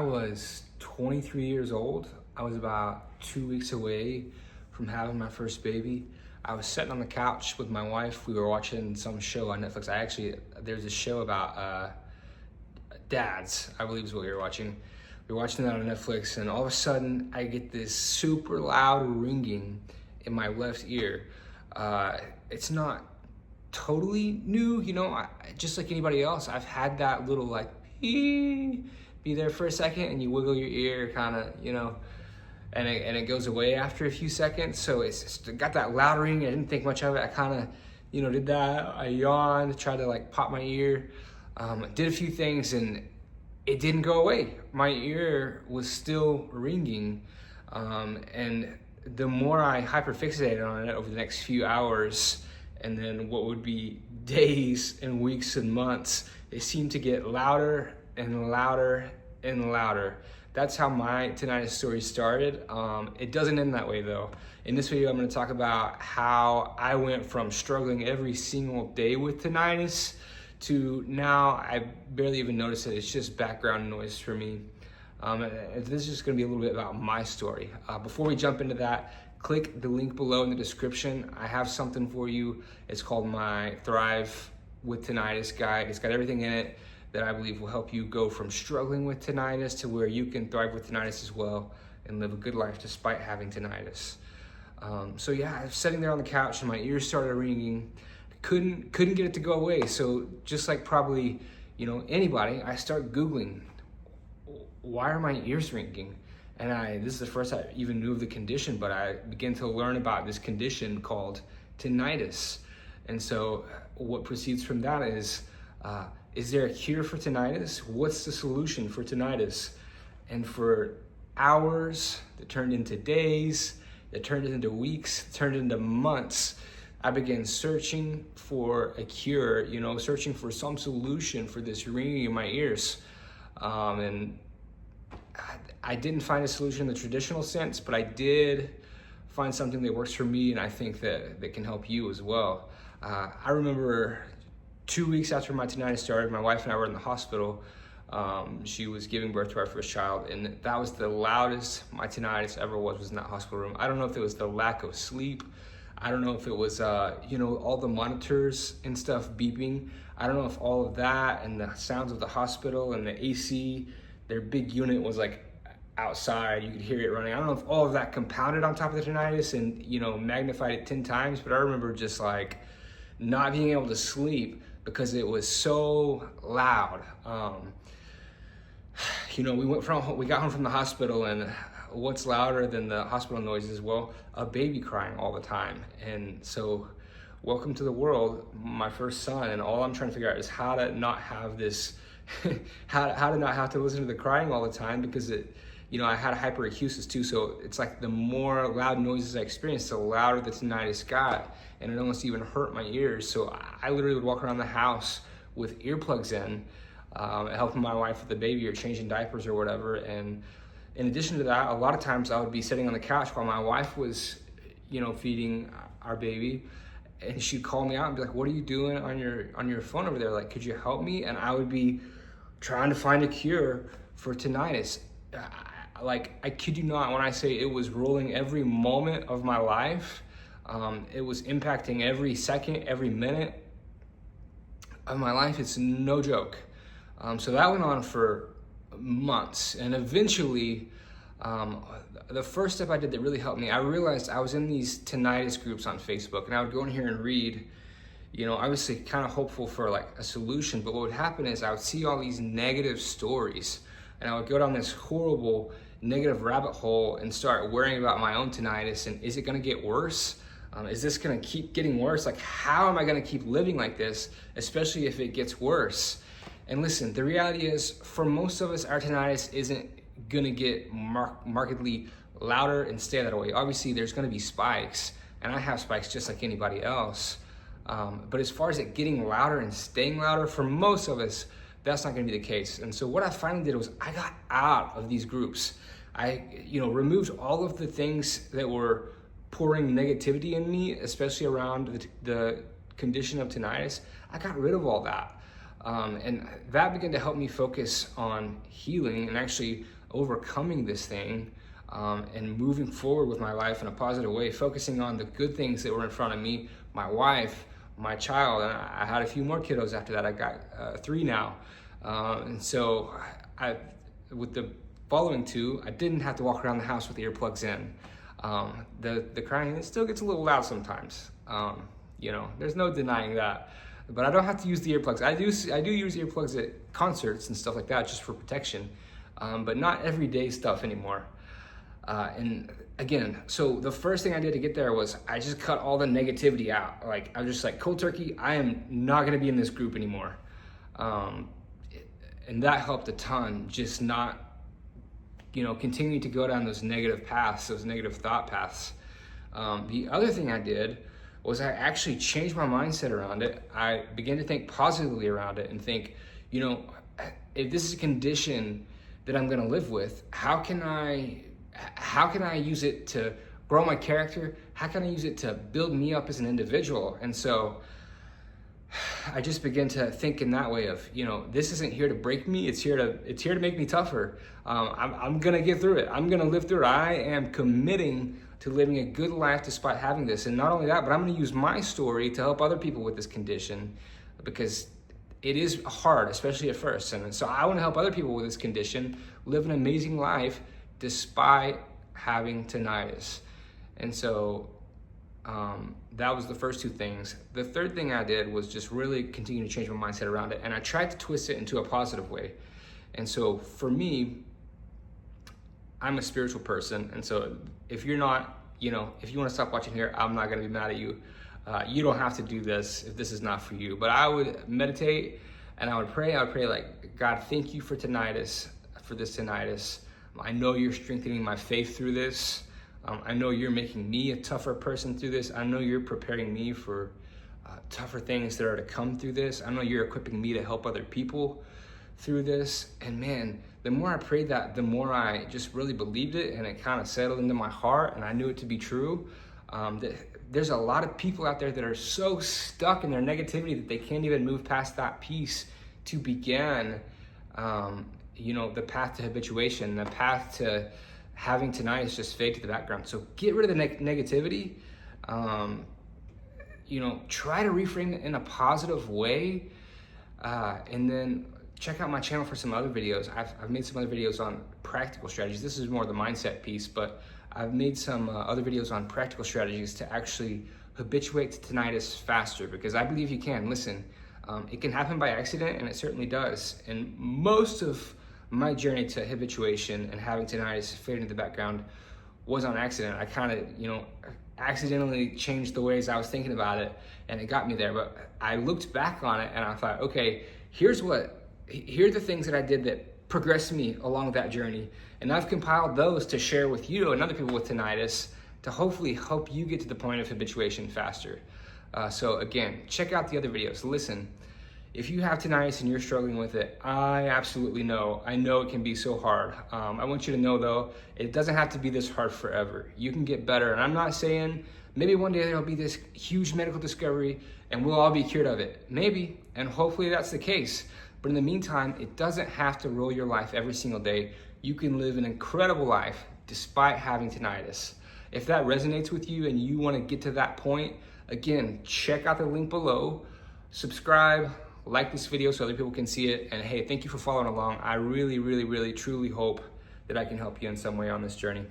I was 23 years old. I was about 2 weeks away from having my first baby. I was sitting on the couch with my wife. We were watching some show on Netflix. There's a show about dads, I believe is what we were watching. We were watching that on Netflix, and all of a sudden I get this super loud ringing in my left ear. It's not totally new, just like anybody else. I've had that little like be there for a second, and you wiggle your ear kind of, and it goes away after a few seconds. So it's got that loud ring. I didn't think much of it. I kind of, did that. I yawned, tried to like pop my ear, did a few things, and it didn't go away. My ear was still ringing, and the more I hyperfixated on it over the next few hours, and then what would be days and weeks and months, it seemed to get louder and louder and louder. That's how my tinnitus story started. It doesn't end that way though. In this video, I'm going to talk about how I went from struggling every single day with tinnitus to now I barely even notice it. It's just background noise for me. This is just going to be a little bit about my story. Before we jump into that, click the link below in the description. I have something for you. It's called my Thrive with Tinnitus guide. It's got everything in it that I believe will help you go from struggling with tinnitus to where you can thrive with tinnitus as well and live a good life despite having tinnitus. So yeah, I was sitting there on the couch and my ears started ringing. Couldn't get it to go away. So just like probably, anybody, I start Googling, why are my ears ringing? And this is the first I even knew of the condition, but I began to learn about this condition called tinnitus. And so what proceeds from that is there a cure for tinnitus? What's the solution for tinnitus? And for hours that turned into days, that turned into weeks, turned into months, I began searching for a cure, searching for some solution for this ringing in my ears. And I didn't find a solution in the traditional sense, but I did find something that works for me, and I think that can help you as well. I remember 2 weeks after my tinnitus started, my wife and I were in the hospital. She was giving birth to our first child, and that was the loudest my tinnitus ever was in that hospital room. I don't know if it was the lack of sleep. I don't know if it was, all the monitors and stuff beeping. I don't know if all of that and the sounds of the hospital and the AC, their big unit was like outside, you could hear it running. I don't know if all of that compounded on top of the tinnitus and, magnified it 10 times, but I remember just like not being able to sleep because it was so loud. We got home from the hospital, and what's louder than the hospital noises? Well, a baby crying all the time. And so welcome to the world, my first son, and all I'm trying to figure out is how to not have this, how to not have to listen to the crying all the time, because I had hyperacusis too, so it's like the more loud noises I experienced, the louder the tinnitus got, and it almost even hurt my ears. So I literally would walk around the house with earplugs in, helping my wife with the baby or changing diapers or whatever. And in addition to that, a lot of times I would be sitting on the couch while my wife was, feeding our baby, and she'd call me out and be like, "What are you doing on your phone over there? Like, could you help me?" And I would be trying to find a cure for tinnitus. I kid you not when I say it was ruling every moment of my life. It was impacting every second, every minute of my life. It's no joke. So that went on for months, and eventually, the first step I did that really helped me, I realized I was in these tinnitus groups on Facebook, and I would go in here and read, obviously kind of hopeful for like a solution, but what would happen is I would see all these negative stories, and I would go down this horrible negative rabbit hole and start worrying about my own tinnitus, and is it gonna get worse? Is this gonna keep getting worse? Like, how am I gonna keep living like this, especially if it gets worse? And listen, the reality is, for most of us, our tinnitus isn't gonna get markedly louder and stay that way. Obviously, there's gonna be spikes, and I have spikes just like anybody else. But as far as it getting louder and staying louder, for most of us, that's not gonna be the case. And so what I finally did was I got out of these groups. I, removed all of the things that were pouring negativity in me, especially around the condition of tinnitus. I got rid of all that. And that began to help me focus on healing and actually overcoming this thing, and moving forward with my life in a positive way, focusing on the good things that were in front of me, my wife, my child. And I had a few more kiddos after that. I got 3 now. And so with the following 2, I didn't have to walk around the house with earplugs in. The crying, it still gets a little loud sometimes. There's no denying that. But I don't have to use the earplugs. I do use earplugs at concerts and stuff like that, just for protection, but not everyday stuff anymore. And again, so the first thing I did to get there was I just cut all the negativity out. Like, I was just like, cold turkey, I am not gonna be in this group anymore. And that helped a ton, just not, continuing to go down those negative paths, those negative thought paths. The other thing I did was I actually changed my mindset around it. I began to think positively around it and think, if this is a condition that I'm gonna live with, how can I use it to grow my character? How can I use it to build me up as an individual? And so I just began to think in that way of, this isn't here to break me. It's here to make me tougher. I'm gonna get through it. I'm gonna live through it. I am committing to living a good life despite having this. And not only that, but I'm gonna use my story to help other people with this condition, because it is hard, especially at first. And so I wanna help other people with this condition live an amazing life despite having tinnitus. And so that was the first 2 things. The third thing I did was just really continue to change my mindset around it. And I tried to twist it into a positive way. And so for me, I'm a spiritual person. And so if you're not, if you want to stop watching here, I'm not going to be mad at you. You don't have to do this if this is not for you. But I would meditate and I would pray. I would pray like, God, thank you for tinnitus, for this tinnitus. I know you're strengthening my faith through this. I know you're making me a tougher person through this. I know you're preparing me for tougher things that are to come through this. I know you're equipping me to help other people through this. And man, the more I prayed that, the more I just really believed it, and it kind of settled into my heart, and I knew it to be true. There's a lot of people out there that are so stuck in their negativity that they can't even move past that piece to begin the path to habituation, the path to having tinnitus just fade to the background. So get rid of the negativity. Try to reframe it in a positive way, and then check out my channel for some other videos. I've made some other videos on practical strategies. This is more the mindset piece, but I've made some other videos on practical strategies to actually habituate to tinnitus faster, because I believe you can. Listen, it can happen by accident, and it certainly does. And most of my journey to habituation and having tinnitus fade into the background was on accident. I kind of, accidentally changed the ways I was thinking about it, and it got me there. But I looked back on it and I thought, okay, here are the things that I did that progressed me along that journey. And I've compiled those to share with you and other people with tinnitus to hopefully help you get to the point of habituation faster. So again, check out the other videos. Listen, if you have tinnitus and you're struggling with it, I absolutely know. I know it can be so hard. I want you to know though, it doesn't have to be this hard forever. You can get better. And I'm not saying maybe one day there'll be this huge medical discovery and we'll all be cured of it. Maybe, and hopefully that's the case. But in the meantime, it doesn't have to rule your life every single day. You can live an incredible life despite having tinnitus. If that resonates with you and you want to get to that point, again, check out the link below, subscribe, like this video so other people can see it, and hey, thank you for following along. I really, really, really, truly hope that I can help you in some way on this journey.